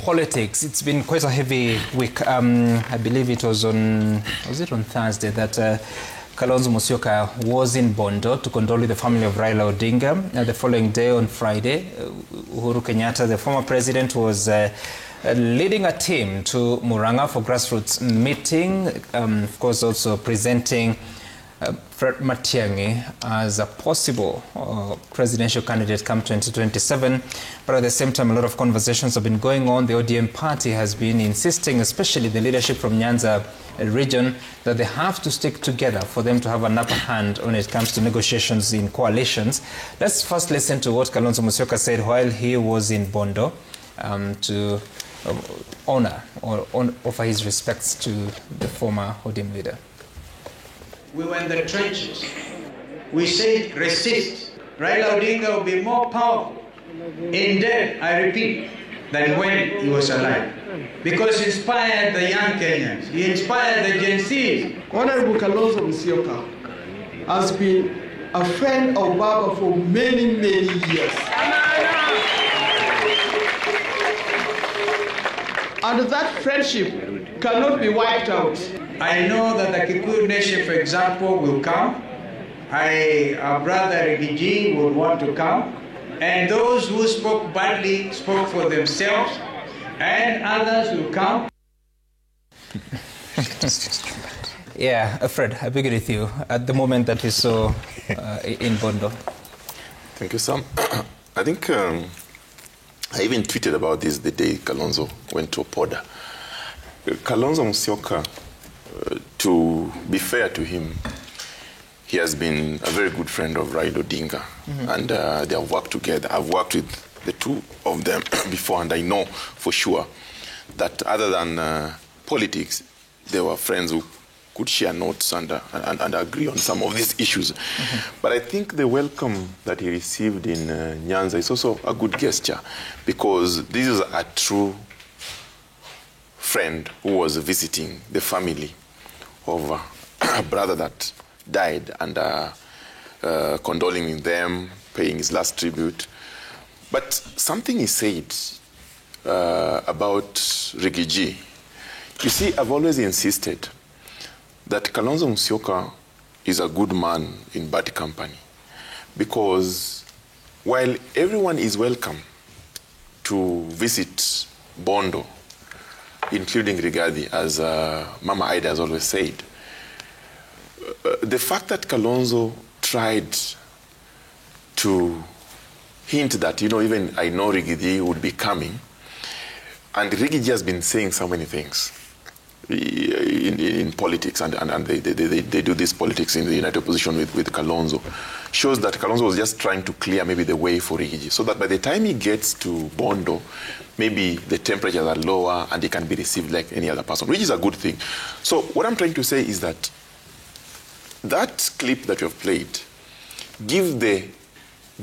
Politics. It's been quite a heavy week. I believe it was on Thursday that Kalonzo Musyoka was in Bondo to condole with the family of Raila Odinga. The following day, on Friday, Uhuru Kenyatta, the former president, was leading a team to Murang'a for grassroots meeting. Of course, also presenting Matiang'i as a possible presidential candidate come 2027. But at the same time, a lot of conversations have been going on. The ODM party has been insisting, especially the leadership from Nyanza region, that they have to stick together for them to have an upper hand when it comes to negotiations in coalitions. Let's first listen to what Kalonzo Musyoka said while he was in Bondo to honor or offer his respects to the former ODM leader. We were in the trenches. We said resist. Raila Odinga will be more powerful in death, I repeat, than when he was alive. Because he inspired the young Kenyans. He inspired the Gen Zs. Honorable Kalonzo Musyoka has been a friend of Baba for many, many years. And that friendship cannot be wiped out. I know that the Kikuyu nation, for example, will come. Our brother Rigiji would want to come. And those who spoke badly spoke for themselves. And others will come. Yeah, Fred, I begin with you. At the moment that we saw in Bondo. Thank you, Sam. I think I even tweeted about this the day Kalonzo went to Opoda. Kalonzo Musyoka, to be fair to him, he has been a very good friend of Raila Odinga, and they have worked together. I've worked with the two of them before, and I know for sure that other than politics, they were friends who could share notes and agree on some of these issues. But I think the welcome that he received in Nyanza is also a good gesture, because this is a true friend who was visiting the family of a brother that died and condoling with them, paying his last tribute. But something he said about Rigiji, you see, I've always insisted that Kalonzo Musyoka is a good man in bad company, because while everyone is welcome to visit Bondo, including Rigathi, as Mama Aida has always said, the fact that Kalonzo tried to hint that, even I know Rigathi would be coming, and Rigathi has been saying so many things in politics, and they do this politics in the united opposition with Kalonzo, shows that Kalonzo was just trying to clear maybe the way for Rigathi, so that by the time he gets to Bondo, maybe the temperatures are lower and he can be received like any other person, which is a good thing. So what I'm trying to say is that that clip that you have played gives the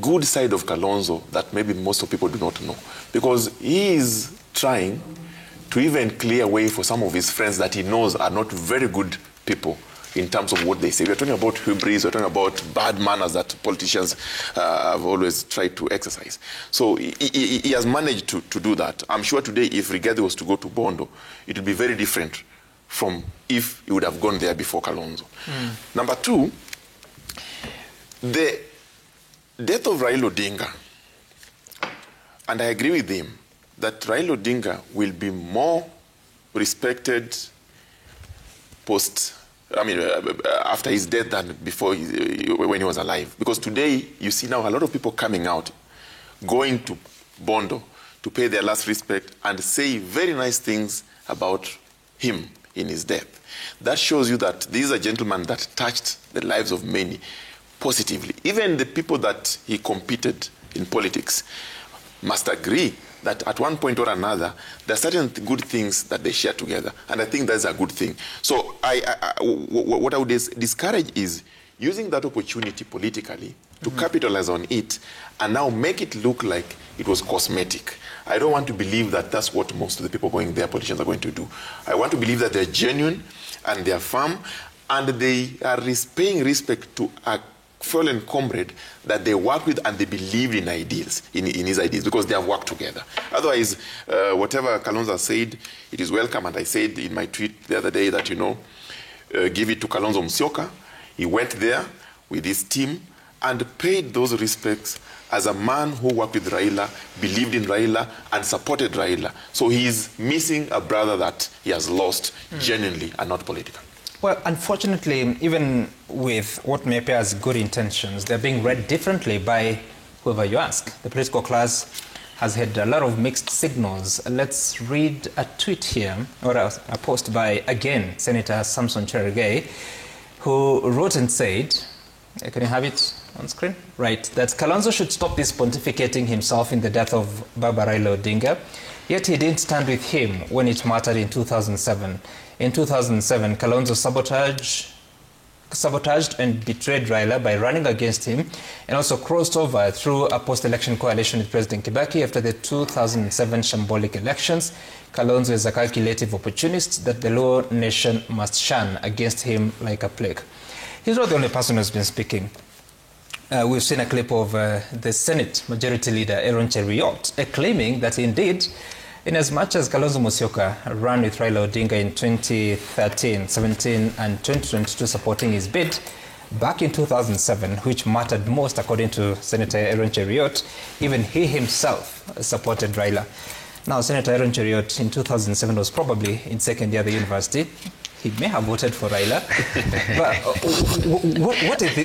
good side of Kalonzo that maybe most of people do not know, because he is trying to even clear way for some of his friends that he knows are not very good people in terms of what they say. We're talking about hubris, we're talking about bad manners that politicians have always tried to exercise. So he has managed to do that. I'm sure today if Rigathi was to go to Bondo, it would be very different from if he would have gone there before Kalonzo. Number two, the death of Raila Odinga, and I agree with him, that Raila Odinga will be more respected after his death than before when he was alive. Because today, you see now a lot of people coming out, going to Bondo to pay their last respect and say very nice things about him in his death. That shows you that this is a gentleman that touched the lives of many positively. Even the people that he competed in politics must agree that at one point or another, there are certain good things that they share together. And I think that's a good thing. So what I would discourage is using that opportunity politically to capitalize on it and now make it look like it was cosmetic. I don't want to believe that that's what most of the people going there, politicians, are going to do. I want to believe that they're genuine and they're firm and they are paying respect to a fallen comrade that they worked with and they believed in ideals, in his ideas, because they have worked together. Otherwise, whatever Kalonzo said, it is welcome. And I said in my tweet the other day that, give it to Kalonzo Musyoka. He went there with his team and paid those respects as a man who worked with Raila, believed in Raila, and supported Raila. So he is missing a brother that he has lost genuinely and not politically. Well, unfortunately, even with what may appear as good intentions, they're being read differently by whoever you ask. The political class has had a lot of mixed signals. Let's read a tweet here, or a post by, again, Senator Samson Cherargei, who wrote and said, can you have it on screen? Right, that Kalonzo should stop this pontificating himself in the death of Baba Raila Odinga, yet he didn't stand with him when it mattered in 2007. In 2007, Kalonzo sabotaged and betrayed Raila by running against him and also crossed over through a post-election coalition with President Kibaki after the 2007 shambolic elections. Kalonzo is a calculative opportunist that the Luo nation must shun against him like a plague. He's not the only person who's been speaking. We've seen a clip of the Senate Majority Leader Aaron Cheruiyot claiming that indeed, in as much as Kalonzo Musyoka ran with Raila Odinga in 2013, 17 and 2022 supporting his bid, back in 2007, which mattered most according to Senator Aaron Cheruiyot, even he himself supported Raila. Now, Senator Aaron Cheruiyot in 2007 was probably in second year at the university. He may have voted for Raila. But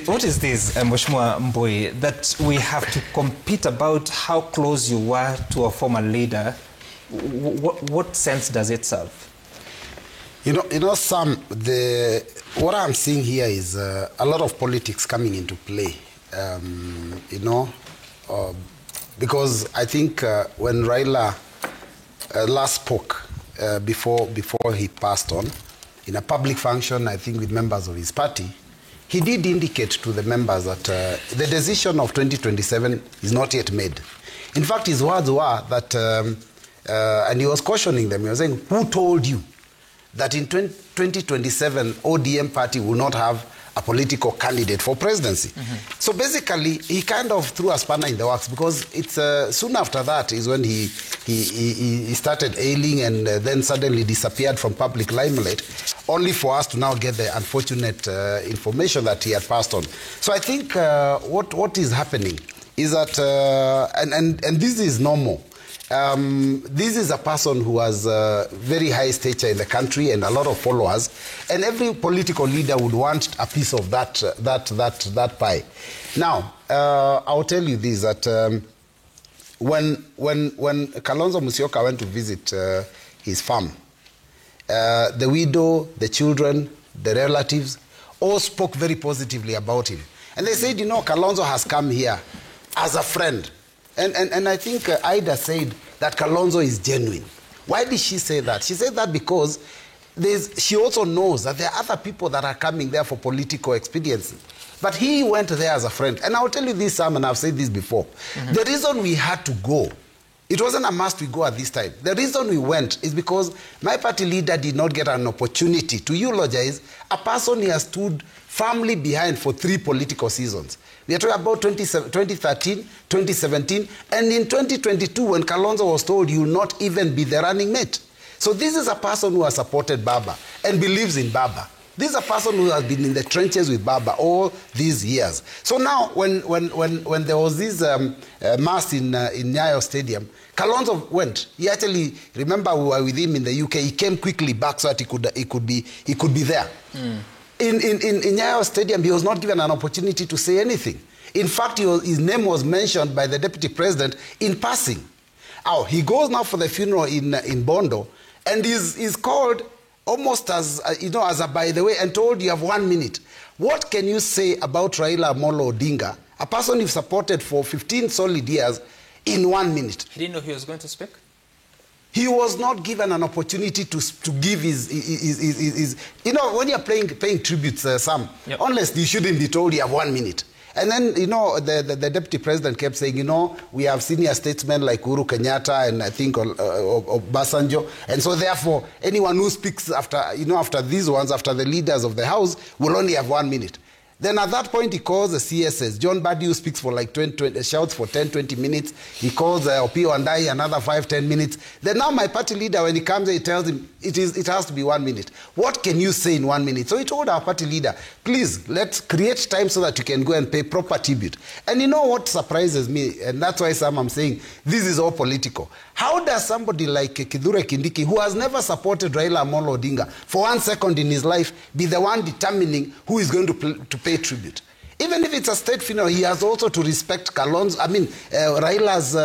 what is this, Mheshimiwa Mbui, that we have to compete about how close you were to a former leader? What sense does it serve? Sam, what I'm seeing here is a lot of politics coming into play. Because I think when Raila last spoke before he passed on, in a public function, I think with members of his party, he did indicate to the members that the decision of 2027 is not yet made. In fact, his words were that, and he was cautioning them, he was saying, who told you that in 2027 ODM party will not have a political candidate for presidency? So basically, he kind of threw a spanner in the works, because it's soon after that is when he started ailing and then suddenly disappeared from public limelight, only for us to now get the unfortunate information that he had passed on. So I think what is happening is that, and this is normal. This is a person who has very high stature in the country and a lot of followers, and every political leader would want a piece of that pie. Now, I'll tell you this, that when Kalonzo Musyoka went to visit his farm, the widow, the children, the relatives, all spoke very positively about him. And they said, Kalonzo has come here as a friend. And I think Ida said that Kalonzo is genuine. Why did she say that? She said that because she also knows that there are other people that are coming there for political expediency. But he went there as a friend. And I'll tell you this, Sam, and I've said this before. The reason we had to go, it wasn't a must we go at this time. The reason we went is because my party leader did not get an opportunity to eulogize a person he has stood firmly behind for 3 political seasons. We are talking about 2013, 2017, and in 2022 when Kalonzo was told you will not even be the running mate. So this is a person who has supported Baba and believes in Baba. This is a person who has been in the trenches with Baba all these years. So now when there was this mass in Nyayo Stadium, Kalonzo went. He actually, remember we were with him in the UK, he came quickly back so that he could be there. In Nyayo Stadium, he was not given an opportunity to say anything. In fact, his name was mentioned by the deputy president in passing. He goes now for the funeral in Bondo, and is called almost as a by the way, and told you have 1 minute. What can you say about Raila Amolo Odinga, a person you've supported for 15 solid years, in 1 minute? He didn't know he was going to speak? He was not given an opportunity to give his when you're paying tributes, Sam, honestly, you shouldn't be told you have 1 minute. And then, the deputy president kept saying, we have senior statesmen like Uhuru Kenyatta and I think Obasanjo. And so therefore, anyone who speaks after these ones, after the leaders of the house, will only have 1 minute. Then at that point, he calls the CSS. John Badiou speaks for like 20, shouts for 10, 20 minutes. He calls Opio Andai another 5, 10 minutes. Then now my party leader, when he comes, he tells him it has to be 1 minute. What can you say in 1 minute? So he told our party leader, please, let's create time so that you can go and pay proper tribute. And you know what surprises me? And that's why I'm saying this is all political. How does somebody like Kithure Kindiki, who has never supported Raila Amolo Odinga for 1 second in his life, be the one determining who is going to pay tribute? Even if it's a state funeral, he has also to respect Kalonzo, Raila's,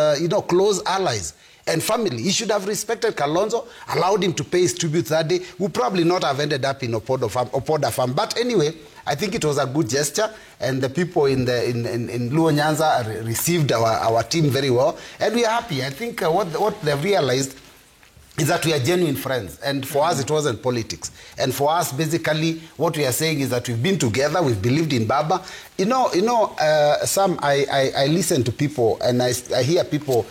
close allies and family. He should have respected Kalonzo, allowed him to pay his tribute that day. Would probably not have ended up in Opoda Farm. But anyway, I think it was a good gesture, and the people in Luo Nyanza received our team very well, and we are happy. I think what they've realized is that we are genuine friends, and for us it wasn't politics. And for us, basically, what we are saying is that we've been together, we've believed in Baba. Sam, I listen to people, and I hear people,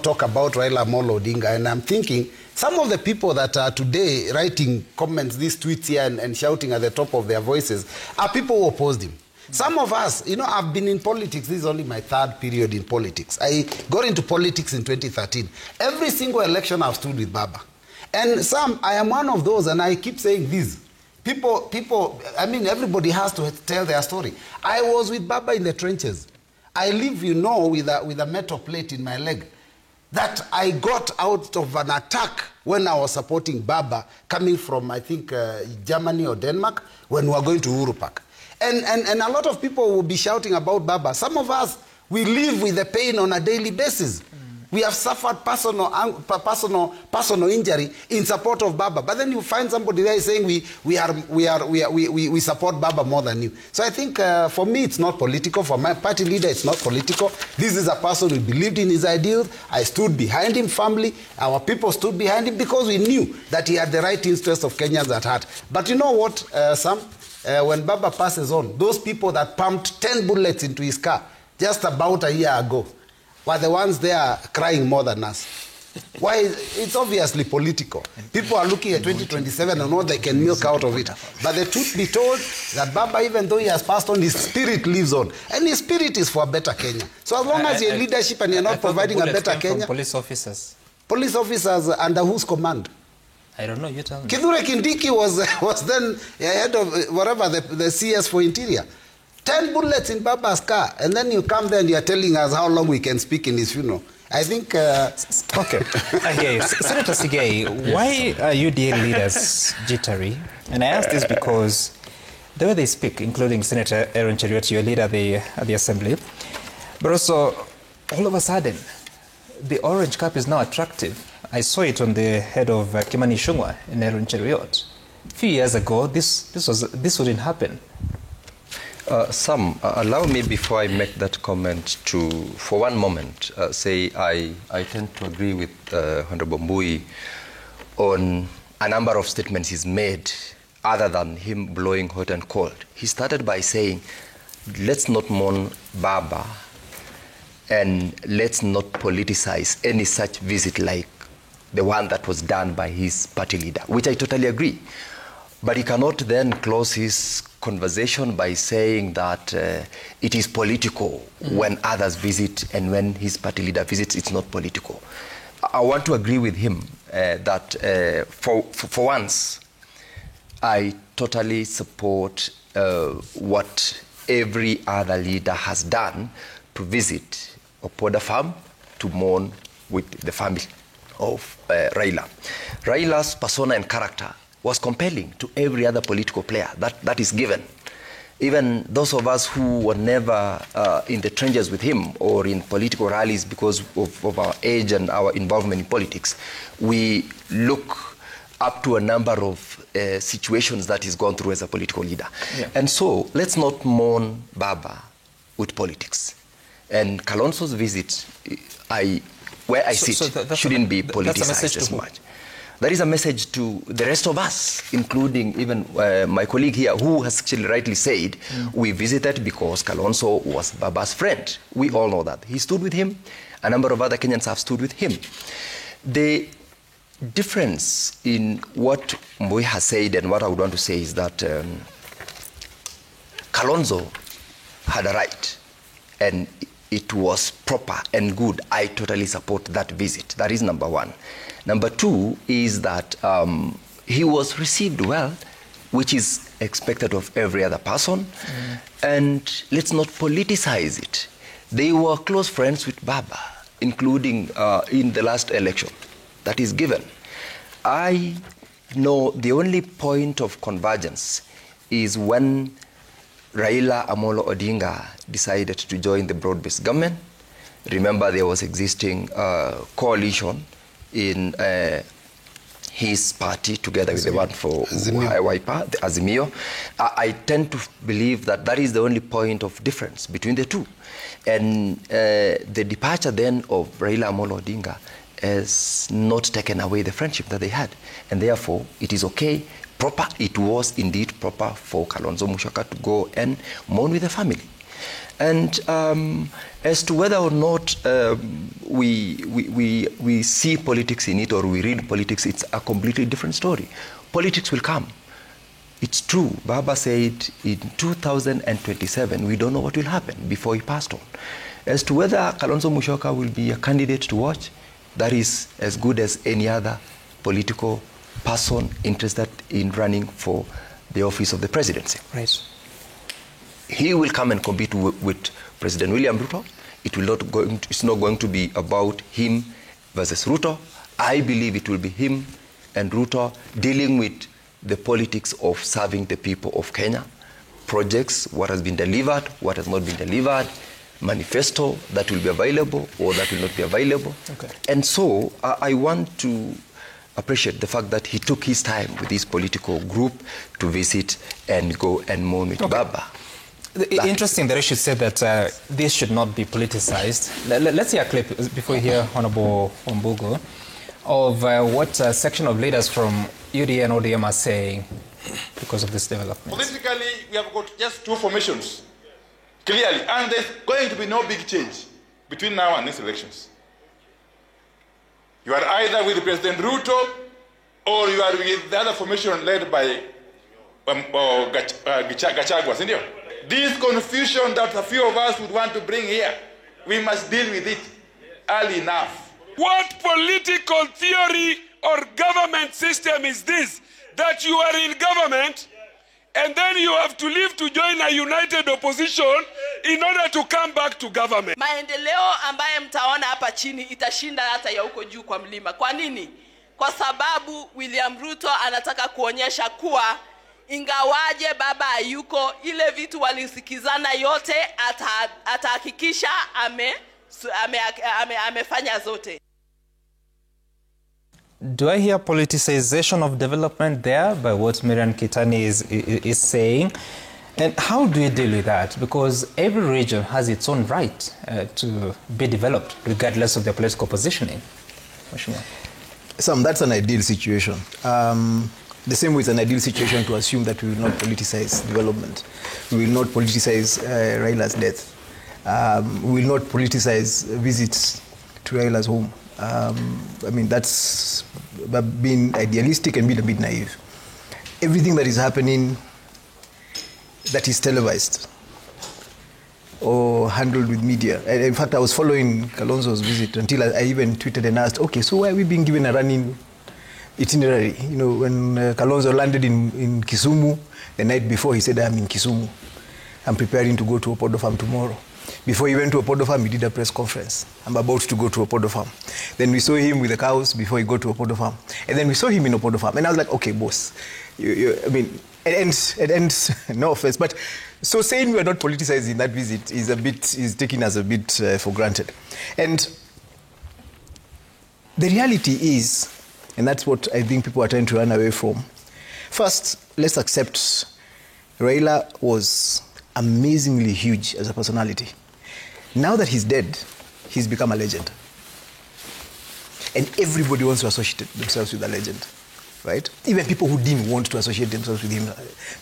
talk about Raila Amolo Odinga, and I'm thinking, some of the people that are today writing comments, these tweets here and shouting at the top of their voices are people who opposed him. Some of us, I've been in politics. This is only my 3rd period in politics. I got into politics in 2013. Every single election I've stood with Baba. And Sam, I am one of those, and I keep saying this. Everybody has to tell their story. I was with Baba in the trenches. I live, with a metal plate in my leg that I got out of an attack when I was supporting Baba coming from, I think, Germany or Denmark when we were going to Uhuru Park. And a lot of people will be shouting about Baba. Some of us, we live with the pain on a daily basis. We have suffered personal injury in support of Baba. But then you find somebody there saying we support Baba more than you. So I think for me it's not political. For my party leader it's not political. This is a person who believed in his ideals. I stood behind him firmly. Our people stood behind him because we knew that he had the right interests of Kenyans at heart. But you know what, Sam? When Baba passes on, those people that pumped 10 bullets into his car just about a year ago were the ones there crying more than us. Why? It's obviously political. People are looking at 2027 and what they can milk out of it. But the truth be told, that Baba, even though he has passed on, his spirit lives on. And his spirit is for a better Kenya. So as long as you're in leadership and you're not providing a better Kenya... Police officers. Police officers under whose command? I don't know, you tell me. Kithure Kindiki was then head of whatever, the CS for Interior. 10 bullets in Baba's car, and then you come there and you're telling us how long we can speak in his funeral. I think... Okay, I hear you. Senator Sigei, why are UDA leaders jittery? And I ask this because the way they speak, including Senator Aaron Cheruiyot, your leader at the Assembly, but also, all of a sudden, the orange cap is now attractive. I saw it on the head of Kimani Ichung'wah in Aaron Cheruiyot. A few years ago, this wouldn't happen. Sam, allow me before I make that comment to, for one moment, say I tend to agree with Honorable Mbui on a number of statements he's made other than him blowing hot and cold. He started by saying, let's not mourn Baba and let's not politicize any such visit like the one that was done by his party leader, which I totally agree. But he cannot then close his conversation by saying that it is political when others visit, and when his party leader visits, it's not political. I want to agree with him that for once, I totally support what every other leader has done to visit Opoda Farm to mourn with the family of Raila. Raila's persona and character was compelling to every other political player. That is given. Even those of us who were never in the trenches with him or in political rallies because of our age and our involvement in politics, we look up to a number of situations that he's gone through as a political leader. Yeah. And so, let's not mourn Baba with politics. And Kalonzo's visit, where I sit, shouldn't be politicized as much. That is a message to the rest of us, including even my colleague here, who has actually rightly said, we visited because Kalonzo was Baba's friend. We all know that. He stood with him. A number of other Kenyans have stood with him. The difference in what Mbui has said and what I would want to say is that Kalonzo had a right, and it was proper and good. I totally support that visit. That is number one. Number two is that he was received well, which is expected of every other person. And let's not politicize it. They were close friends with Baba, including in the last election. That is given. I know the only point of convergence is when Raila Amolo Odinga decided to join the broad-based government. Remember, there was existing coalition in his party together with the one for Wiper, the Azimio. I tend to believe that that is the only point of difference between the two. And the departure then of Raila Amolo Odinga has not taken away the friendship that they had. And therefore, it is okay, proper, it was indeed proper for Kalonzo Musyoka to go and mourn with the family. And as to whether or not we see politics in it or we read politics, it's a completely different story. Politics will come. It's true. Baba said in 2027, we don't know what will happen before he passed on. As to whether Kalonzo Musyoka will be a candidate to watch, that is as good as any other political person interested in running for the office of the presidency. Right. He will come and compete with President William Ruto. It's not going to be about him versus Ruto. I believe it will be him and Ruto dealing with the politics of serving the people of Kenya. Projects, what has been delivered, what has not been delivered, manifesto that will be available or that will not be available. Okay. And so I want to appreciate the fact that he took his time with his political group to visit and go and mourn with Baba. Interesting that you should say that this should not be politicized. Let's hear a clip before you hear Honorable Ombugo of what a section of leaders from UDA and ODM are saying because of this development. Politically, we have got just two formations, clearly, and there's going to be no big change between now and next elections. You are either with President Ruto or you are with the other formation led by Gachagua, isn't it? This confusion that a few of us would want to bring here, we must deal with it early enough. What political theory or government system is this? That you are in government and then you have to leave to join a united opposition in order to come back to government. Maendeleo ambaye mtaona hapa chini itashinda hata ya huko juu kwa mlima. Kwa nini? Kwa sababu William Ruto anataka kuonyesha kuwa ingawaje baba hayuko, ile vitu walisikizana yote atahakikisha amefanya zote. Do I hear politicization of development there by what Miriam Kitani is saying? And how do you deal with that? Because every region has its own right to be developed, regardless of their political positioning. Sam, that's an ideal situation. The same way it's an ideal situation to assume that we will not politicize development. We will not politicize Raila's death. We will not politicize visits to Raila's home. I mean, that's being idealistic and being a bit naive. Everything that is happening that is televised or handled with media. In fact, I was following Kalonzo's visit until I even tweeted and asked, okay, so why are we being given a running itinerary? You know, when Kalonzo landed in Kisumu, the night before he said, I'm in Kisumu. I'm preparing to go to Opodo Farm tomorrow. Before he went to Opodo Farm, he did a press conference. I'm about to go to Opodo Farm. Then we saw him with the cows before he got to Opodo Farm. And then we saw him in Opodo Farm. And I was like, okay, boss. I mean, it ends, no offense. But so saying we are not politicizing that visit is taken as a bit for granted. And the reality is, and that's what I think people are trying to run away from. First, let's accept Raila was amazingly huge as a personality. Now that he's dead, he's become a legend. And everybody wants to associate themselves with a legend, right? Even people who didn't want to associate themselves with him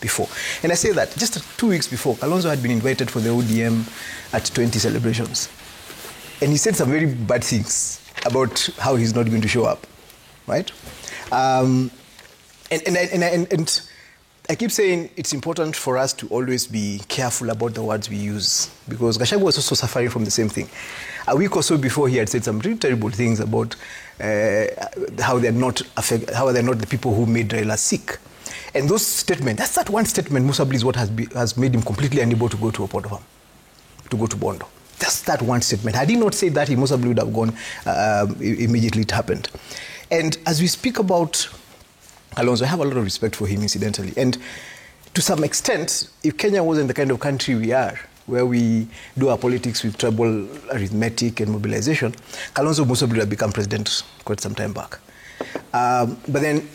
before. And I say that just 2 weeks before, Kalonzo had been invited for the ODM at 20 celebrations. And he said some very bad things about how he's not going to show up, right? And I keep saying it's important for us to always be careful about the words we use, because Gachagua was also suffering from the same thing. A week or so before, he had said some really terrible things about how they're not the people who made Raila sick. And those statements, that's that one statement, Musabli, is what has made him completely unable to go to Opodofam, to go to Bondo. Just that one statement. Had he not said that, he Musabli would have gone immediately. It happened. And as we speak about Kalonzo, I have a lot of respect for him, incidentally. And to some extent, if Kenya wasn't the kind of country we are, where we do our politics with trouble, arithmetic, and mobilization, Kalonzo Musabli would have become president quite some time back. But then,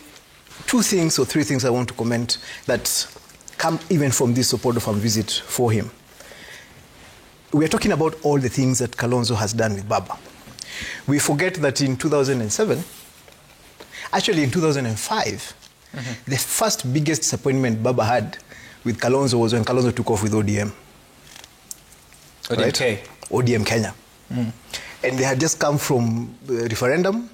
2 things or 3 things I want to comment that come even from this Opodofam visit for him. We are talking about all the things that Kalonzo has done with Baba. We forget that in 2007, actually in 2005, the first biggest disappointment Baba had with Kalonzo was when Kalonzo took off with ODM. ODMK. Right? ODM Kenya. And they had just come from the referendum,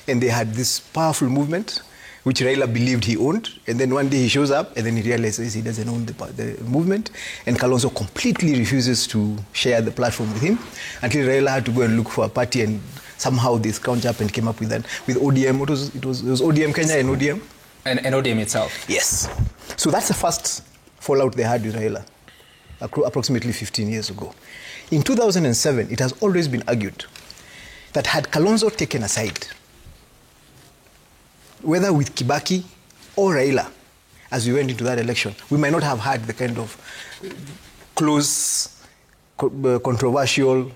and they had this powerful movement, which Raila believed he owned. And then one day he shows up, and then he realizes he doesn't own the movement. And Kalonzo completely refuses to share the platform with him, until Raila had to go and look for a party, and somehow they scrounged up and came up with that. With ODM, it was ODM Kenya and ODM? And ODM itself. Yes. So that's the first fallout they had with Raila, approximately 15 years ago. In 2007, it has always been argued that had Kalonzo taken a side, whether with Kibaki or Raila, as we went into that election, we might not have had the kind of close, controversial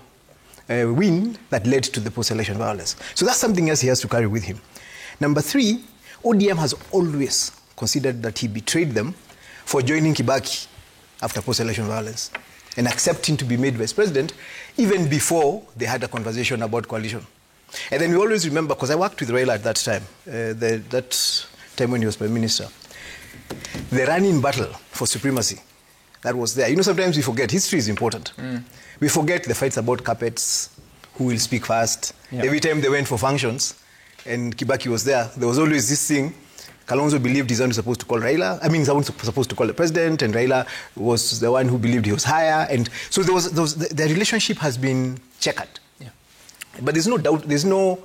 win that led to the post-election violence. So that's something else he has to carry with him. Number 3, ODM has always considered that he betrayed them for joining Kibaki after post-election violence and accepting to be made vice president even before they had a conversation about coalition. And then we always remember, because I worked with Raila at that time, that time when he was prime minister, the running battle for supremacy that was there. You know, sometimes we forget. History is important. We forget the fights about carpets, who will speak first. Yeah. Every time they went for functions and Kibaki was there was always this thing. Kalonzo believed he's only supposed to call Raila. I mean, he's only supposed to call the president, and Raila was the one who believed he was higher. And so the relationship has been checkered. Yeah. But there's no doubt, there's no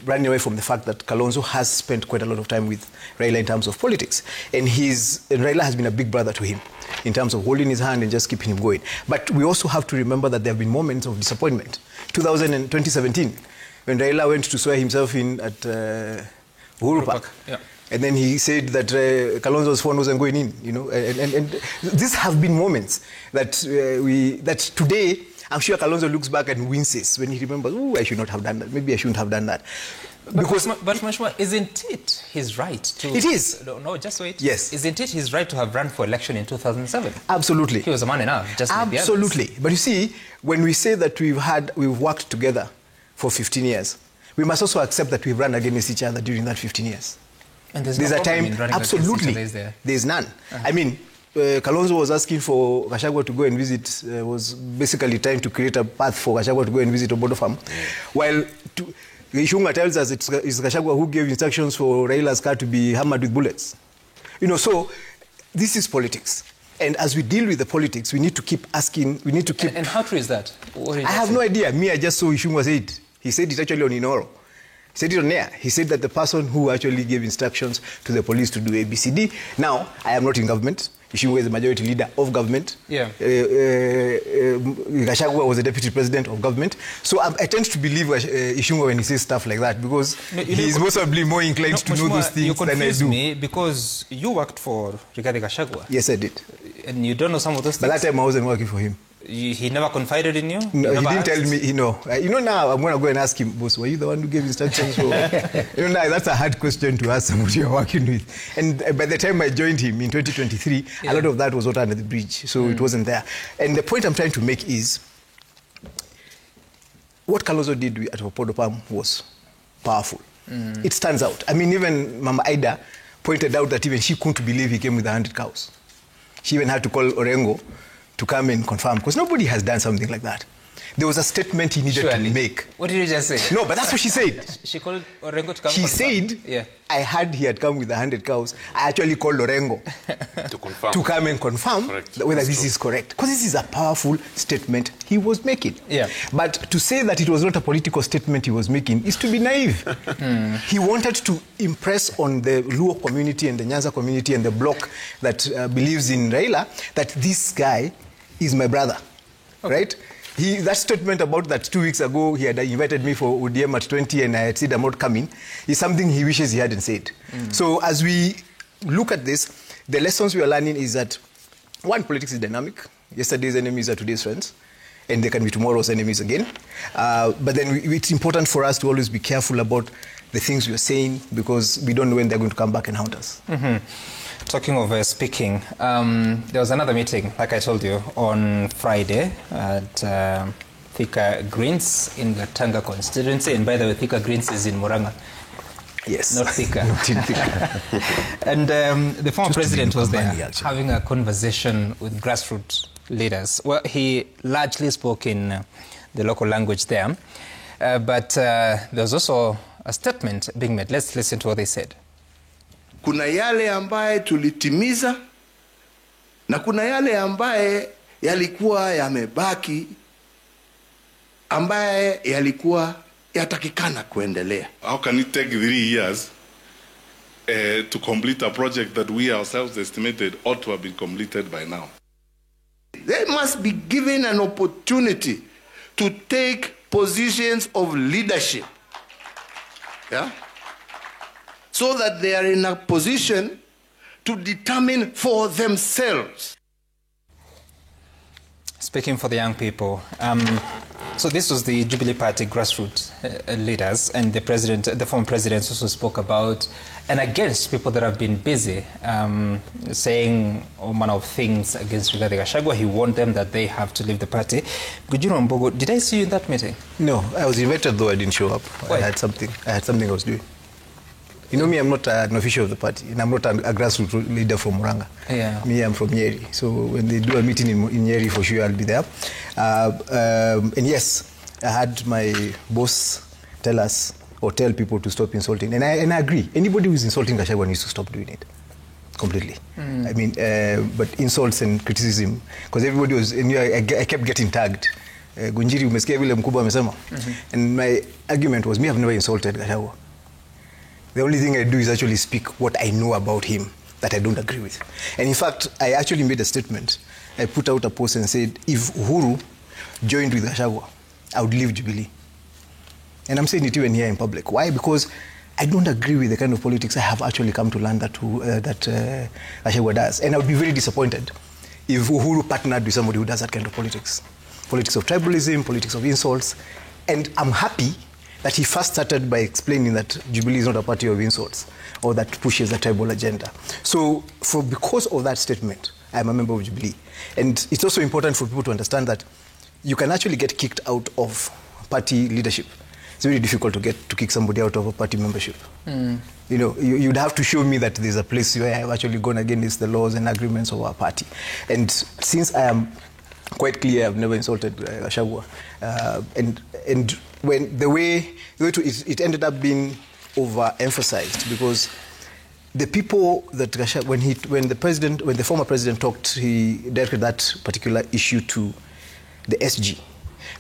running away from the fact that Kalonzo has spent quite a lot of time with Raila in terms of politics. And Raila has been a big brother to him in terms of holding his hand and just keeping him going. But we also have to remember that there have been moments of disappointment. 2017, when Raila went to swear himself in at Uhuru Park. Yeah. And then he said that Kalonzo's phone wasn't going in, you know. And these have been moments that that today, I'm sure Kalonzo looks back and winces when he remembers, oh, I should not have done that. Maybe I shouldn't have done that. Because, but Mheshimiwa, isn't it his right to... It is. No, just wait. Yes. Isn't it his right to have run for election in 2007? Absolutely. He was a man enough, just like the others. Absolutely. But you see, when we say that we've worked together for 15 years, we must also accept that we've run against each other during that 15 years. And there's no problem in running absolutely, against each other, there's none. I mean, Kalonzo was asking for Gachagua to go and visit, was basically trying to create a path for Gachagua to go and visit Obodofam. While Ishunga tells us it's Gachagua who gave instructions for Raila's car to be hammered with bullets. You know, so this is politics. And as we deal with the politics, we need to keep asking, we need to keep... And how true is that? I have no idea. Me, I just saw Ishunga say it. He said it actually on Inoro. He said it on air. He said that the person who actually gave instructions to the police to do ABCD. Now, I am not in government. Ishunga is the majority leader of government. Yeah. Gachagua was the deputy president of government. So I tend to believe Ishunga when he says stuff like that, because he's possibly more inclined to know those things than I do. You confuse me because you worked for Rigathi Gachagua. Yes, I did. And you don't know some of those things? But that time I wasn't working for him. He never confided in you? No, he didn't tell me, you know. You know, now I'm going to go and ask him, boss, were you the one who gave instructions for... You know, now that's a hard question to ask somebody you're working with. And by the time I joined him in 2023, a lot of that was water under the bridge, so it wasn't there. And the point I'm trying to make is, what Kalonzo did at Opodofam was powerful. It stands out. I mean, even Mama Ida pointed out that even she couldn't believe he came with 100 cows. She even had to call Orengo to come and confirm, because nobody has done something like that. There was a statement he needed to make. What did you just say? No, but that's what she said. She called Orengo to come. She said, I heard he had come with 100 cows. I actually called Orengo to come and confirm whether this is correct. Because this is a powerful statement he was making. Yeah. But to say that it was not a political statement he was making is to be naive. He wanted to impress on the Luo community and the Nyanza community and the bloc that believes in Raila that this guy is my brother, right? That statement about that 2 weeks ago he had invited me for ODM at 20 and I had said I'm not coming is something he wishes he hadn't said. So as we look at this, the lessons we are learning is that, one, politics is dynamic. Yesterday's enemies are today's friends, and they can be tomorrow's enemies again. But then it's important for us to always be careful about the things we are saying, because we don't know when they're going to come back and haunt us. Talking of speaking, there was another meeting, like I told you, on Friday at Thika Greens in the Tanga constituency. And by the way, Thika Greens is in Muranga. Yes. Not Thika. Not in Thika. And the former president was there having a conversation with grassroots leaders. Well, he largely spoke in the local language there. But there was also a statement being made. Let's listen to what they said. Kuna yale ambaye tulitimiza na kuna yale ambaye yalikuwa yamebaki ambaye yalikuwa yatakikana kuendelea. How can it take 3 years to complete a project that we ourselves estimated ought to have been completed by now? They must be given an opportunity to take positions of leadership. Yeah? So that they are in a position to determine for themselves. Speaking for the young people, so this was the Jubilee Party grassroots leaders, and the former president also spoke about and against people that have been busy saying all manner of things against Rigathi Gachagua. He warned them that they have to leave the party. Gujiro Mbogo, did I see you in that meeting? No, I was invited, though I didn't show up. Why? I had something I was doing. You know me, I'm not an official of the party, and I'm not a grassroots leader from Muranga. Yeah. Me, I'm from Nyeri. So when they do a meeting in Nyeri, for sure I'll be there. And yes, I had my boss tell us, or tell people to stop insulting. And I agree. Anybody who's insulting Gachagua needs to stop doing it. Completely. I mean, but insults and criticism, because everybody was, and I kept getting tagged. Gunjiri, umesikia vile mkubwa amesema. And my argument was, me, I've never insulted Gachagua. The only thing I do is actually speak what I know about him that I don't agree with. And in fact, I actually made a statement. I put out a post and said, if Uhuru joined with Gachagua, I would leave Jubilee. And I'm saying it even here in public. Why? Because I don't agree with the kind of politics I have actually come to learn that Gachagua does. And I would be very disappointed if Uhuru partnered with somebody who does that kind of politics. Politics of tribalism, politics of insults. And I'm happy that he first started by explaining that Jubilee is not a party of insults or that pushes the tribal agenda. So because of that statement, I'm a member of Jubilee. And it's also important for people to understand that you can actually get kicked out of party leadership. It's very difficult to kick somebody out of a party membership. You know, you'd have to show me that there's a place where I've actually gone against the laws and agreements of our party. And since I am quite clear, I've never insulted Gachagua. And when the way it ended up being overemphasized, because the people that Gachagua, when the former president talked, he directed that particular issue to the SG,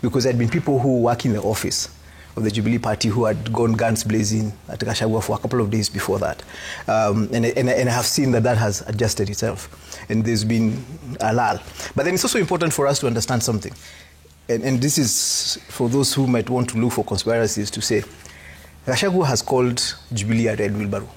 because there had been people who work in the office of the Jubilee Party who had gone guns blazing at Gachagua for a couple of days before that. And I have seen that has adjusted itself. And there's been a lull. But then it's also important for us to understand something. And this is for those who might want to look for conspiracies to say, Gachagua has called Jubilee a red wheelbarrow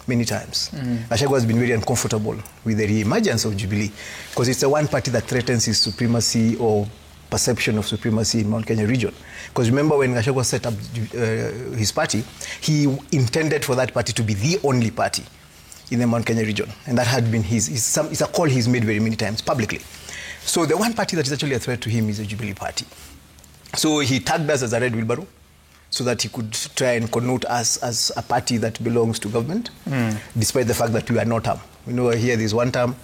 many times. Gachagua has been very uncomfortable with the re-emergence of Jubilee because it's the one party that threatens his supremacy or perception of supremacy in Mount Kenya region. Because remember when Gachagua set up his party, he intended for that party to be the only party in the Mount Kenya region. And that had been it's a call he's made very many times publicly. So the one party that is actually a threat to him is the Jubilee Party. So he tagged us as a red wheelbarrow so that he could try and connote us as a party that belongs to government, despite the fact that we are not term. You know, here there's one term,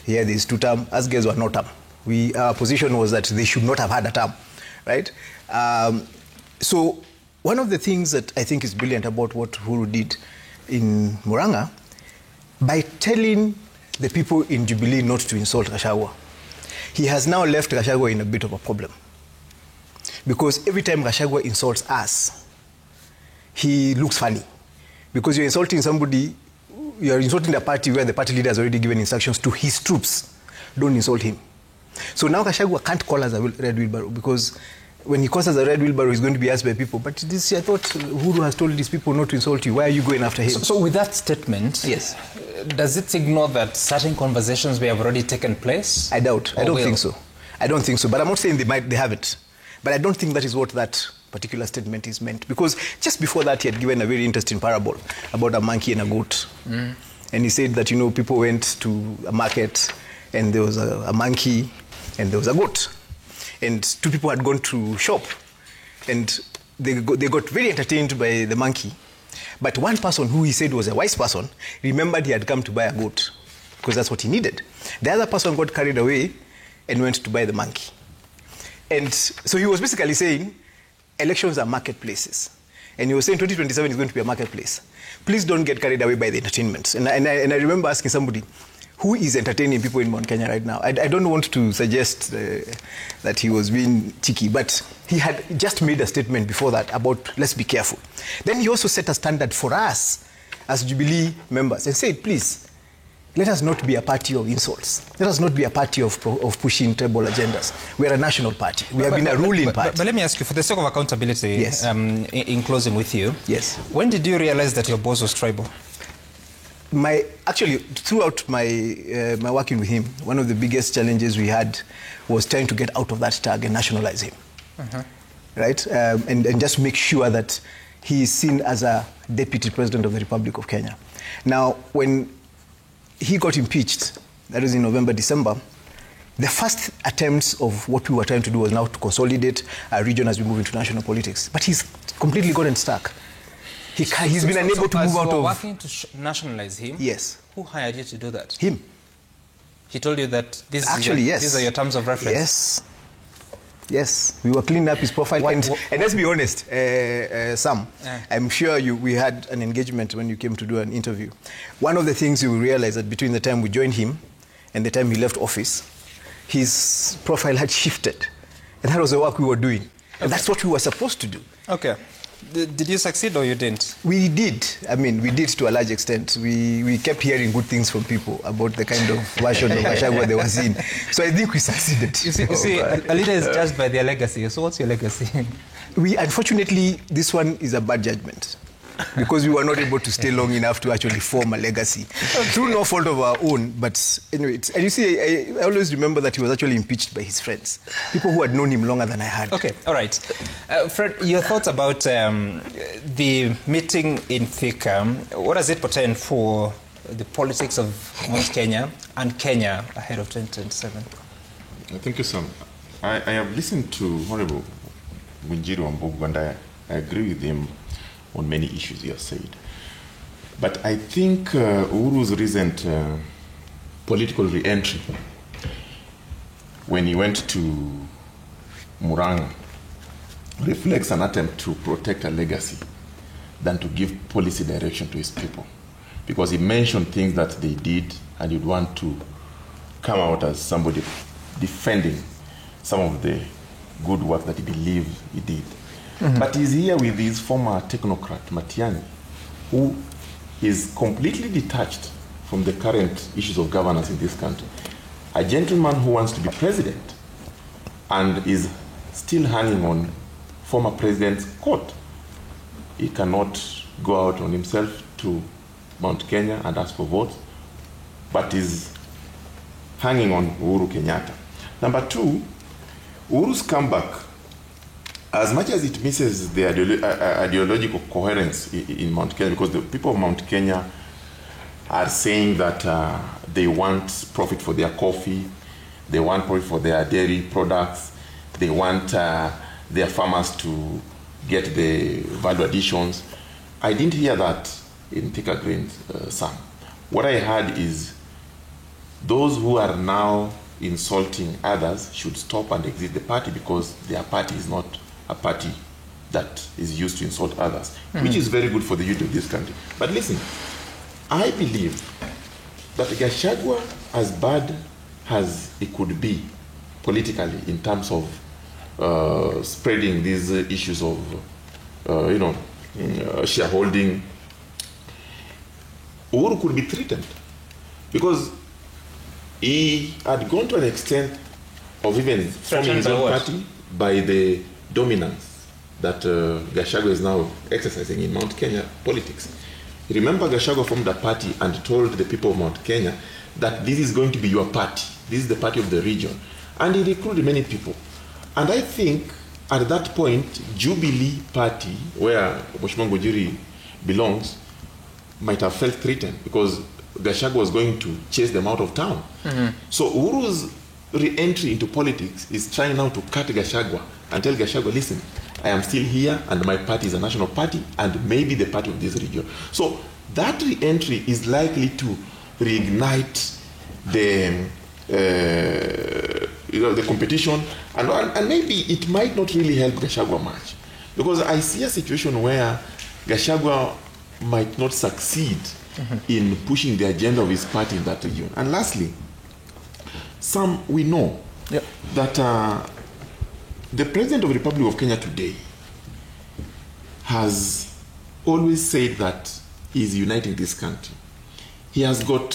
here there's two term. Us guys were not term. Our position was that they should not have had a term right? So one of the things that I think is brilliant about what Uhuru did in Murang'a, by telling the people in Jubilee not to insult Gachagua, he has now left Gachagua in a bit of a problem. Because every time Gachagua insults us, he looks funny. Because you're insulting somebody, you're insulting the party where the party leader has already given instructions to his troops. Don't insult him. So now Gachagua can't call us a red wheelbarrow, because when he calls us a red wheelbarrow, he's going to be asked by people, but this, I thought Uhuru has told these people not to insult you. Why are you going after him? So with that statement, yes, does it signal that certain conversations may have already taken place? I doubt. I don't think so. I don't think so. But I'm not saying they haven't. But I don't think that is what that particular statement is meant. Because just before that, he had given a very interesting parable about a monkey and a goat. And he said that, people went to a market and there was a monkey and there was a goat. And two people had gone to shop, and they got very entertained by the monkey. But one person, who he said was a wise person, remembered he had come to buy a goat, because that's what he needed. The other person got carried away and went to buy the monkey. And so he was basically saying, elections are marketplaces. And he was saying 2027 is going to be a marketplace. Please don't get carried away by the entertainment. And I remember asking somebody, who is entertaining people in Mount Kenya right now? I don't want to suggest that he was being cheeky, but he had just made a statement before that about let's be careful. Then he also set a standard for us as Jubilee members and said, please, let us not be a party of insults. Let us not be a party of pushing tribal agendas. We are a national party. We have been a ruling party. But let me ask you, for the sake of accountability, yes. In closing with you, yes. When did you realize that your boss was tribal? Actually, throughout my working with him, one of the biggest challenges we had was trying to get out of that tag and nationalize him, right? And just make sure that he is seen as a deputy president of the Republic of Kenya. Now, when he got impeached, that was in November, December, the first attempts of what we were trying to do was now to consolidate our region as we move into national politics. But he's completely gotten stuck. He's been unable to move out of... working to nationalize him? Yes. Who hired you to do that? Him. He told you that these are your terms of reference? Yes. Yes. We were cleaning up his profile. And let's be honest, Sam, I'm sure we had an engagement when you came to do an interview. One of the things you will realize that between the time we joined him and the time he left office, his profile had shifted. And that was the work we were doing. And that's what we were supposed to do. Okay. Did you succeed or you didn't? We did. I mean, we did to a large extent. We kept hearing good things from people about the kind of version of Gachagua they were seeing. So I think we succeeded. You see, a leader is judged by their legacy. So what's your legacy? Unfortunately, this one is a bad judgment. Because we were not able to stay long enough to actually form a legacy. Through no fault of our own, but anyway, and you see, I always remember that he was actually impeached by his friends, people who had known him longer than I had. Okay, all right. Fred, your thoughts about the meeting in Thika, what does it portend for the politics of Mount Kenya and Kenya ahead of 2027? Thank you, Sam. I have listened to Honorable Winjiru Wambugu, and I agree with him on many issues he has said. But I think Uhuru's recent political re-entry, when he went to Murang'a, reflects an attempt to protect a legacy than to give policy direction to his people. Because he mentioned things that they did, and he'd want to come out as somebody defending some of the good work that he believed he did. But he's here with his former technocrat, Matiang'i, who is completely detached from the current issues of governance in this country. A gentleman who wants to be president and is still hanging on former president's coat. He cannot go out on himself to Mount Kenya and ask for votes, but is hanging on Uhuru Kenyatta. Number two, Uhuru's comeback, as much as it misses the ideological coherence in Mount Kenya, because the people of Mount Kenya are saying that they want profit for their coffee, they want profit for their dairy products, they want their farmers to get the value additions. I didn't hear that in Thika Greens, Sam. What I heard is those who are now insulting others should stop and exit the party, because their party is not a party that is used to insult others, which is very good for the youth of this country. But listen, I believe that Gachagua, as bad as it could be politically in terms of spreading these issues of, shareholding, Uhuru could be threatened, because he had gone to an extent of even forming his own party by the dominance that Gachagua is now exercising in Mount Kenya politics. Remember, Gachagua formed a party and told the people of Mount Kenya that this is going to be your party. This is the party of the region. And he recruited many people. And I think at that point, Jubilee party, where Mheshimiwa Ngujiri belongs, might have felt threatened, because Gachagua was going to chase them out of town. So Uhuru's re-entry into politics is trying now to cut Gachagua and tell Gachagua, listen, I am still here and my party is a national party and maybe the party of this region. So that re-entry is likely to reignite the competition, and maybe it might not really help Gachagua much, because I see a situation where Gachagua might not succeed in pushing the agenda of his party in that region. And lastly, we know that the President of the Republic of Kenya today has always said that he is uniting this country. He has got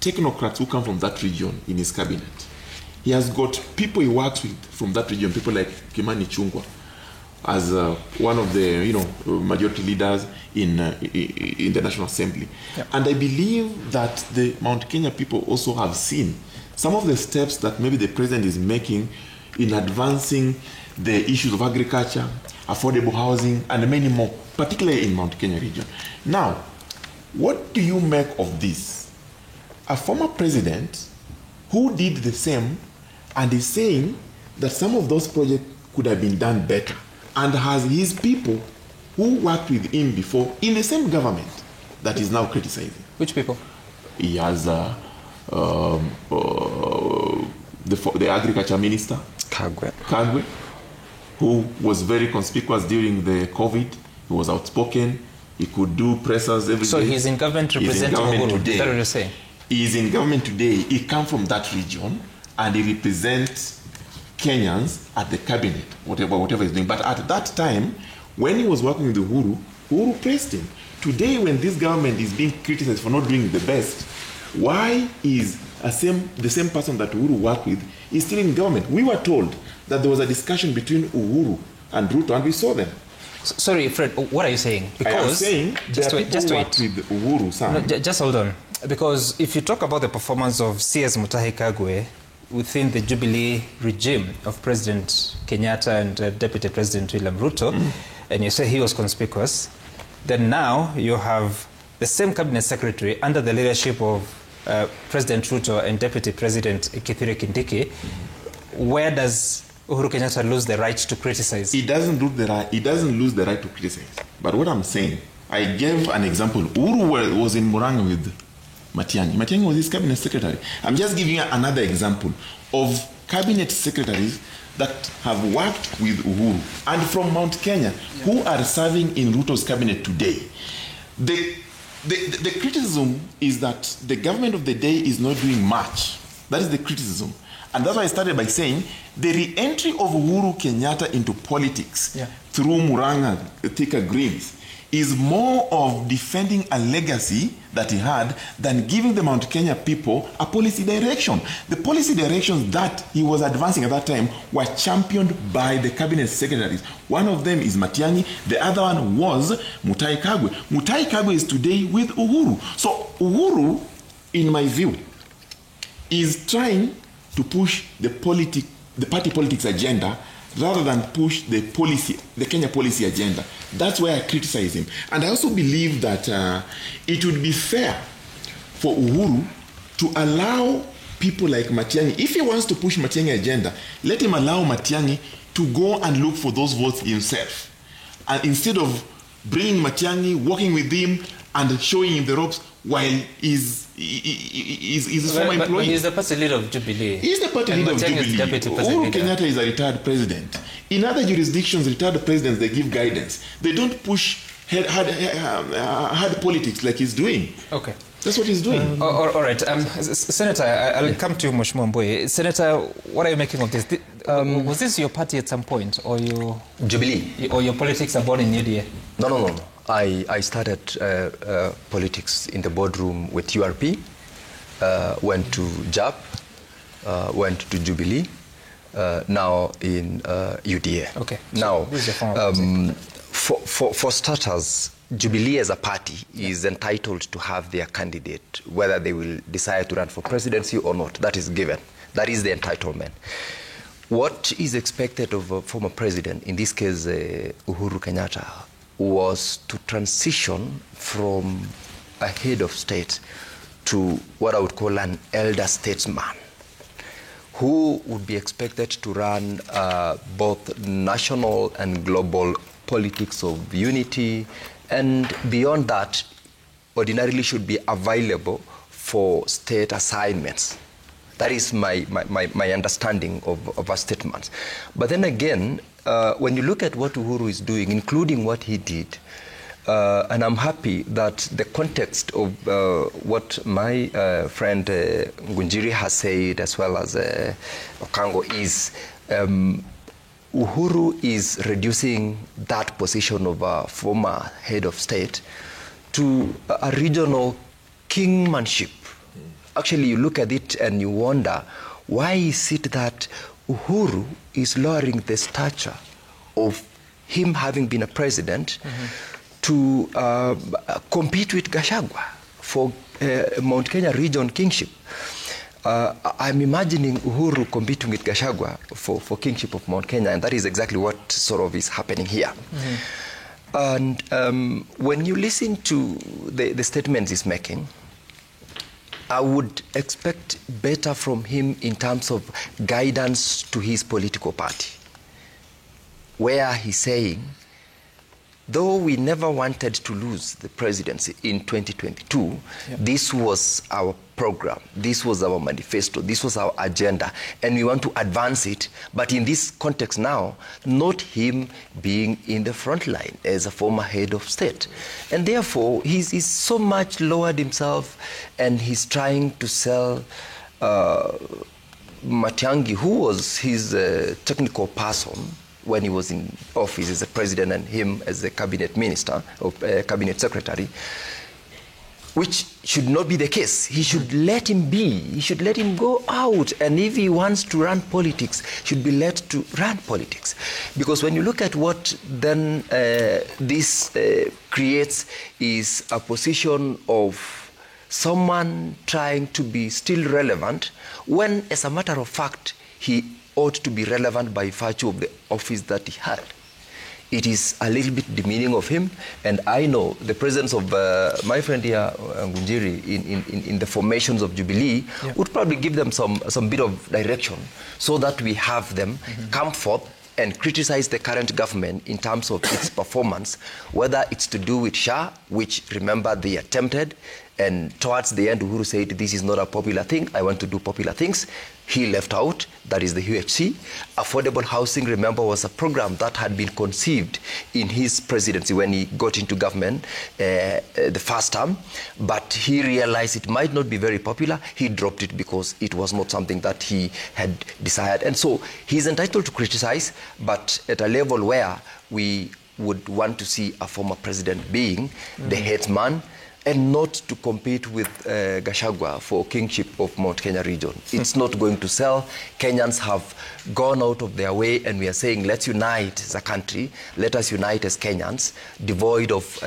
technocrats who come from that region in his cabinet. He has got people he works with from that region, people like Kimani Ichung'wah, as one of the majority leaders in the National Assembly. And I believe that the Mount Kenya people also have seen some of the steps that maybe the president is making in advancing the issues of agriculture, affordable housing, and many more, particularly in Mount Kenya region. Now, what do you make of this? A former president who did the same and is saying that some of those projects could have been done better, and has his people who worked with him before in the same government that is now criticizing. Which people? He has the agriculture minister, Kagwe, who was very conspicuous during the COVID. He was outspoken. He could do pressers every day. So he's in government representing Uhuru. Is that what you're saying? He is in government today. He comes from that region and he represents Kenyans at the cabinet, whatever he's doing. But at that time, when he was working with Uhuru praised him. Today, when this government is being criticized for not doing the best, why is the same person that Uhuru worked with is still in government? We were told that there was a discussion between Uhuru and Ruto, and we saw them. Sorry, Fred, what are you saying? Because I am saying just wait. With Uhuru, Sam. No, just hold on. Because if you talk about the performance of CS Mutahi Kagwe within the Jubilee regime of President Kenyatta and Deputy President William Ruto, and you say he was conspicuous, then now you have the same cabinet secretary under the leadership of President Ruto and Deputy President Kithure Kindiki. Where does Uhuru Kenyatta lose the right to criticize? He doesn't lose the right to criticize. But what I'm saying, I gave an example. Uhuru was in Murang'a with Matiang'i. Matiang'i was his cabinet secretary. I'm just giving you another example of cabinet secretaries that have worked with Uhuru and from Mount Kenya who are serving in Ruto's cabinet today. The criticism is that the government of the day is not doing much. That is the criticism. And that's why I started by saying the re-entry of Uhuru Kenyatta into politics through Murang'a Thika Greens is more of defending a legacy that he had than giving the Mount Kenya people a policy direction. The policy directions that he was advancing at that time were championed by the cabinet secretaries. One of them is Matiang'i, the other one was Mutahi Kagwe. Mutahi Kagwe is today with Uhuru. So Uhuru, in my view, is trying to push the party politics agenda rather than push the Kenya policy agenda. That's why I criticize him. And I also believe that it would be fair for Uhuru to allow people like Matiang'i, if he wants to push Matiang'i agenda, let him allow Matiang'i to go and look for those votes himself. And instead of bringing Matiang'i, working with him, and showing him the ropes while he's former employee. But he's the party leader of Jubilee. He's the party leader of Jubilee. Uhuru Kenyatta is a retired president. In other jurisdictions, retired presidents, they give guidance. They don't push hard politics like he's doing. Okay. That's what he's doing. All right. Senator, I'll come to you, Mheshimiwa Mbui. Senator, what are you making of this? Was this your party at some point, or you... Jubilee. Or your politics are born in UDA? No. I started politics in the boardroom with URP, went to JAP, went to Jubilee, now in UDA. Okay. Now, So for starters, Jubilee as a party is entitled to have their candidate, whether they will decide to run for presidency or not. That is given. That is the entitlement. What is expected of a former president, in this case Uhuru Kenyatta, was to transition from a head of state to what I would call an elder statesman, who would be expected to run both national and global politics of unity, and beyond that, ordinarily should be available for state assignments. That is my understanding of our statements. But then again, when you look at what Uhuru is doing, including what he did, and I'm happy that the context of what my friend Ngunjiri has said, as well as Okango, is Uhuru is reducing that position of a former head of state to a regional kingmanship. Actually, you look at it and you wonder, why is it that Uhuru is lowering the stature of him having been a president to compete with Gachagua for Mount Kenya region kingship? I'm imagining Uhuru competing with Gachagua for kingship of Mount Kenya, and that is exactly what sort of is happening here. And when you listen to the statements he's making, I would expect better from him in terms of guidance to his political party, where he's saying, though we never wanted to lose the presidency in 2022, this was our program, this was our manifesto, this was our agenda, and we want to advance it. But in this context now, not him being in the front line as a former head of state. And therefore, he's so much lowered himself, and he's trying to sell Matiang'i, who was his technical person when he was in office as a president, and him as a cabinet minister or cabinet secretary, which should not be the case. He should let him be. He should let him go out. And if he wants to run politics, should be let to run politics. Because when you look at what then this creates is a position of someone trying to be still relevant, when, as a matter of fact, he ought to be relevant by virtue of the office that he had. It is a little bit demeaning of him, and I know the presence of my friend here, Ngunjiri, in the formations of Jubilee would probably give them some bit of direction, so that we have them come forth and criticize the current government in terms of its performance, whether it's to do with SHA, which, remember, they attempted, and towards the end, Uhuru said, this is not a popular thing, I want to do popular things. He left out, that is the UHC. Affordable housing, remember, was a program that had been conceived in his presidency when he got into government the first term, but he realized it might not be very popular. He dropped it because it was not something that he had desired. And so he's entitled to criticize, but at a level where we would want to see a former president being the headsman, and not to compete with Gachagua for kingship of Mount Kenya region. It's not going to sell. Kenyans have gone out of their way, and we are saying, let's unite as a country. Let us unite as Kenyans, devoid of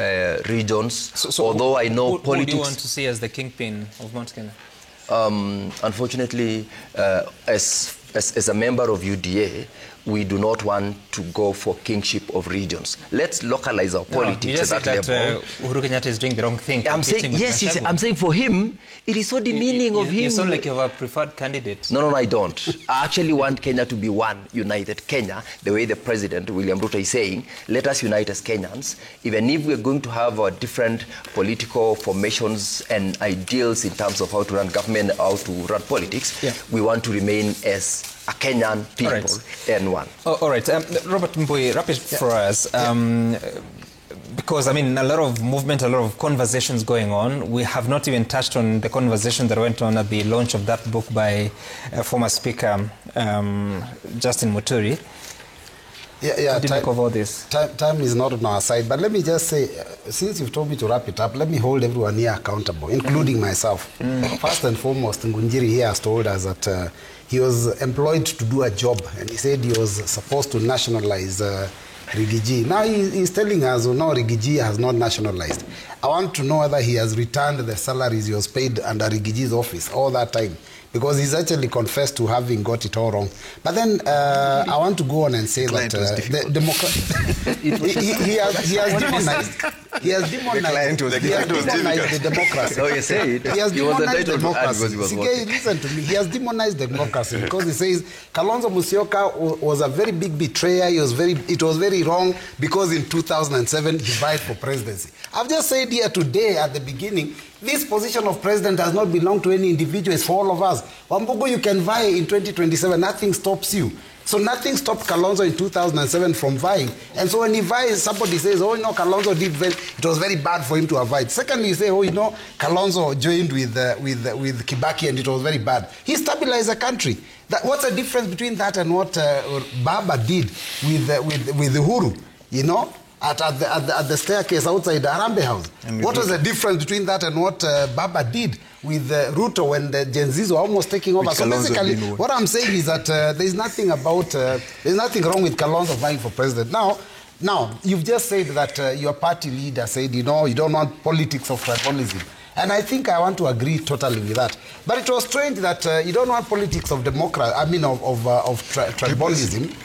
regions. So although I know politics... Who do you want to see as the kingpin of Mount Kenya? Unfortunately, as a member of UDA, we do not want to go for kingship of regions. Let's localize our politics at that level. Uhuru Kenyatta is doing the wrong thing. I'm saying, yes, I'm saying for him, it is so demeaning of him. You sound like you have a preferred candidate. No, I don't. I actually want Kenya to be one united Kenya, the way the President, William Ruto, is saying, let us unite as Kenyans. Even if we're going to have different political formations and ideals in terms of how to run government, how to run politics, we want to remain as a Kenyan people and one. All right. Robert Mbui, wrap it for us. Because, I mean, a lot of movement, a lot of conversations going on. We have not even touched on the conversation that went on at the launch of that book by former Speaker Justin Muturi. What do you make of all this? Time is not on our side, but let me just say, since you've told me to wrap it up, let me hold everyone here accountable, including myself. First and foremost, Ngunjiri here has told us that he was employed to do a job, and he said he was supposed to nationalize Rigiji. Now he's telling us, no, Rigiji has not nationalized. I want to know whether he has returned the salaries he was paid under Rigiji's office all that time, because he's actually confessed to having got it all wrong. But then I want to go on and say that the he has demonized the democracy. Oh, you say it. He has demonized democracy. Listen to me. He has demonized democracy because he says Kalonzo Musyoka was a very big betrayer. It was very wrong because in 2007 he vied for presidency. I've just said here today at the beginning, this position of president does not belong to any individual. It's for all of us. Wambugu, you can vie in 2027. Nothing stops you. So nothing stopped Kalonzo in 2007 from vying. And so when he vies, somebody says, oh, you know, Kalonzo did well. It was very bad for him to have vied. Secondly, you say, oh, you know, Kalonzo joined with Kibaki and it was very bad. He stabilized the country. What's the difference between that and what Baba did with Uhuru, you know? At the staircase outside the Harambee House. What was the difference between that and what Baba did with Ruto when the Gen Zs were almost taking over? So basically, what I'm saying is that there's nothing wrong with Kalonzo vying for president. Now, you've just said that your party leader said, you know, you don't want politics of tribalism. And I think I want to agree totally with that. But it was strange that you don't want politics of tribalism.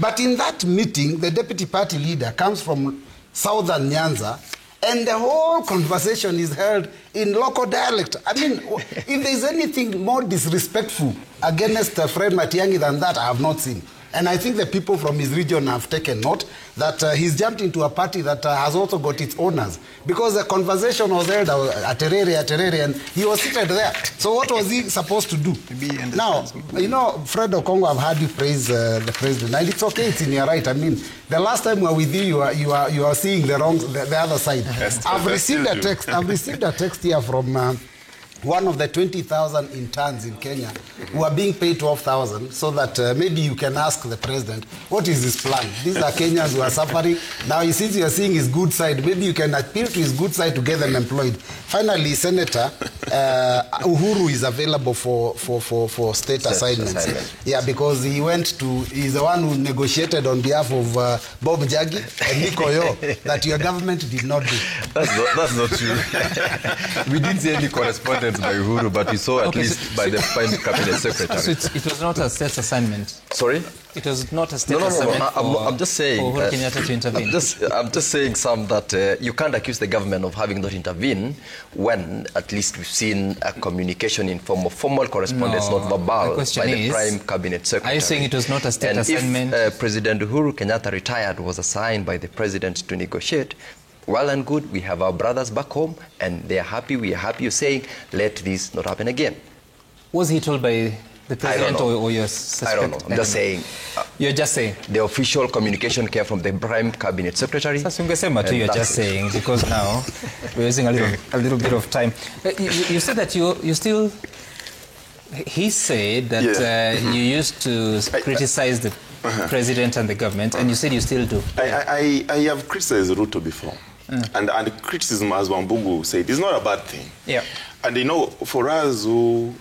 But in that meeting, the deputy party leader comes from southern Nyanza, and the whole conversation is held in local dialect. I mean, if there's anything more disrespectful against Fred Matiang'i than that, I have not seen. And I think the people from his region have taken note that he's jumped into a party that has also got its owners. Because the conversation was held at Terere, and he was seated there. So what was he supposed to do? Now, you know, Fred Okongo, I've heard you praise the president. And it's okay, it's in your right. I mean, the last time we were with you, you are seeing the other side. I've received a text here from one of the 20,000 interns in Kenya who are being paid 12,000, so that maybe you can ask the president, what is his plan? These are Kenyans who are suffering. Now, since you are seeing his good side, maybe you can appeal to his good side to get them employed. Finally, Senator, Uhuru is available for state assignments. Yeah, because he's the one who negotiated on behalf of Bob Njagi and Nikoyo that your government did not do. That's not true. We didn't see any correspondence by Uhuru, but we saw at least by the Prime Cabinet Secretary. So it was not a state assignment? Sorry? It was not a state assignment I'm just saying, Uhuru Kenyatta to intervene? I'm just saying that you can't accuse the government of having not intervened when at least we've seen a communication in form of formal correspondence, not verbal, by the Prime Cabinet Secretary. Are you saying it was not a state assignment? If President Uhuru Kenyatta retired was assigned by the President to negotiate, well and good, we have our brothers back home and they are happy, we are happy. You're saying, let this not happen again. Was he told by the president or your suspect? I don't know. I'm just saying. You're just saying? The official communication came from the Prime Cabinet Secretary. You're just saying, because now we're using a little bit of time. You said that you still... He said that you used to criticize the president and the government, and you said you still do. I have criticized Ruto before. And criticism, as Wambugu said, is not a bad thing. Yeah. And you know, for us who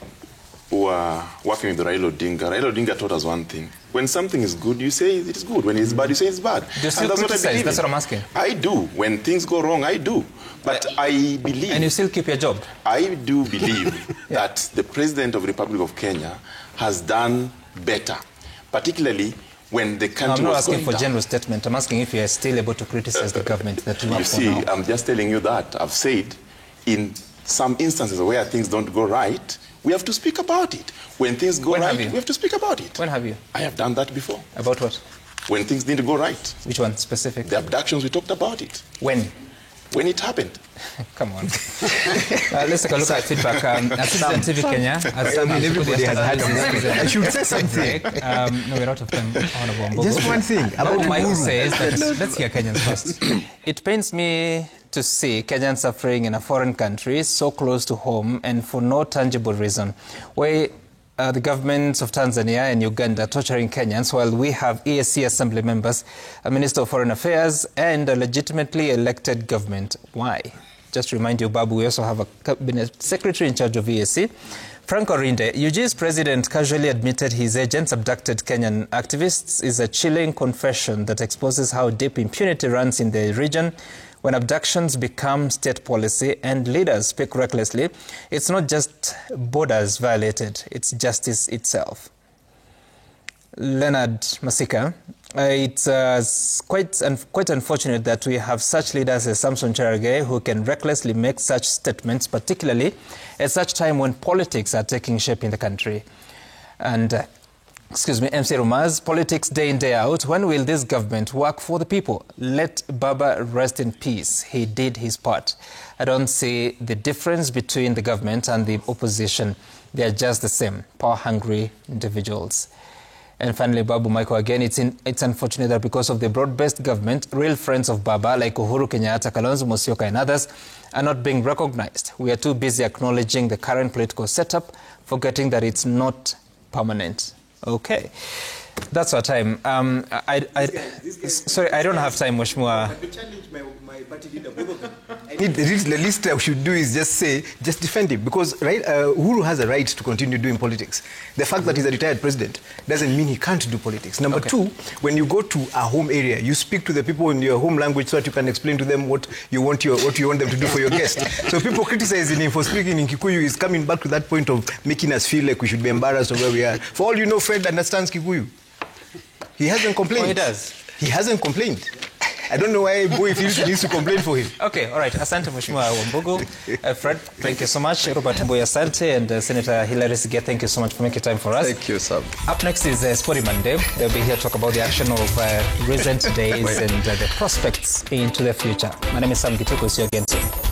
are working with Raila Odinga taught us one thing. When something is good, you say it is good. When it's bad, you say it's bad. Do you still criticize? That's what I'm asking. I do. When things go wrong, I do. But I believe... And you still keep your job? I do believe that the President of the Republic of Kenya has done better, particularly when the country I'm not was asking going for down. general statement. I'm asking if you are still able to criticize the government that you You have for see, now. I'm just telling you that. I've said in some instances where things don't go right, we have to speak about it. When things go right, we have to speak about it. When have you? I have done that before. About what? When things didn't go right. Which one specific? The abductions, we talked about it. When? When it happened. Come on. Let's take a look at feedback. At Citizen TV Kenya, everybody has had a I should say something. No, we're out of time. Just one thing. About Michael says that, let's hear Kenyans first. It pains me to see Kenyans suffering in a foreign country so close to home and for no tangible reason. Why the governments of Tanzania and Uganda torturing Kenyans while we have EAC assembly members, a Minister of Foreign Affairs and a legitimately elected government. Why? Just to remind you, Babu, we also have a cabinet secretary in charge of EAC. Frank Orinde, UG's president casually admitted his agents abducted Kenyan activists is a chilling confession that exposes how deep impunity runs in the region. When abductions become state policy and leaders speak recklessly, it's not just borders violated, it's justice itself. Leonard Masika, it's quite unfortunate that we have such leaders as Samson Cherargei who can recklessly make such statements, particularly at such time when politics are taking shape in the country. And MC Rumaz, politics day in, day out. When will this government work for the people? Let Baba rest in peace. He did his part. I don't see the difference between the government and the opposition. They are just the same, power-hungry individuals. And finally, Babu Michael, again, it's unfortunate that because of the broad-based government, real friends of Baba, like Uhuru Kenyatta, Kalonzo Musyoka and others, are not being recognized. We are too busy acknowledging the current political setup, forgetting that it's not permanent. Okay, that's our time. Sorry, I don't have time, Mheshimiwa. My party leader, both of them. The least I should do is just defend him, because Uhuru has a right to continue doing politics. The fact that he's a retired president doesn't mean he can't do politics. Number two, when you go to a home area, you speak to the people in your home language so that you can explain to them what you want them to do for your guest. So people criticizing him for speaking in Kikuyu is coming back to that point of making us feel like we should be embarrassed of where we are. For all you know, Fred understands Kikuyu. He hasn't complained. Oh, he does? He hasn't complained. I don't know why Boy feels he needs to complain for him. Okay, all right. Asante Mheshimiwa Wambugu. Fred, thank you so much. Robert Mboya Asante and Senator Hilary Sige, thank you so much for making time for us. Thank you, Sam. Up next is Sporty Monday. They'll be here to talk about the action of recent days and the prospects into the future. My name is Sam Gitiko. See you again soon.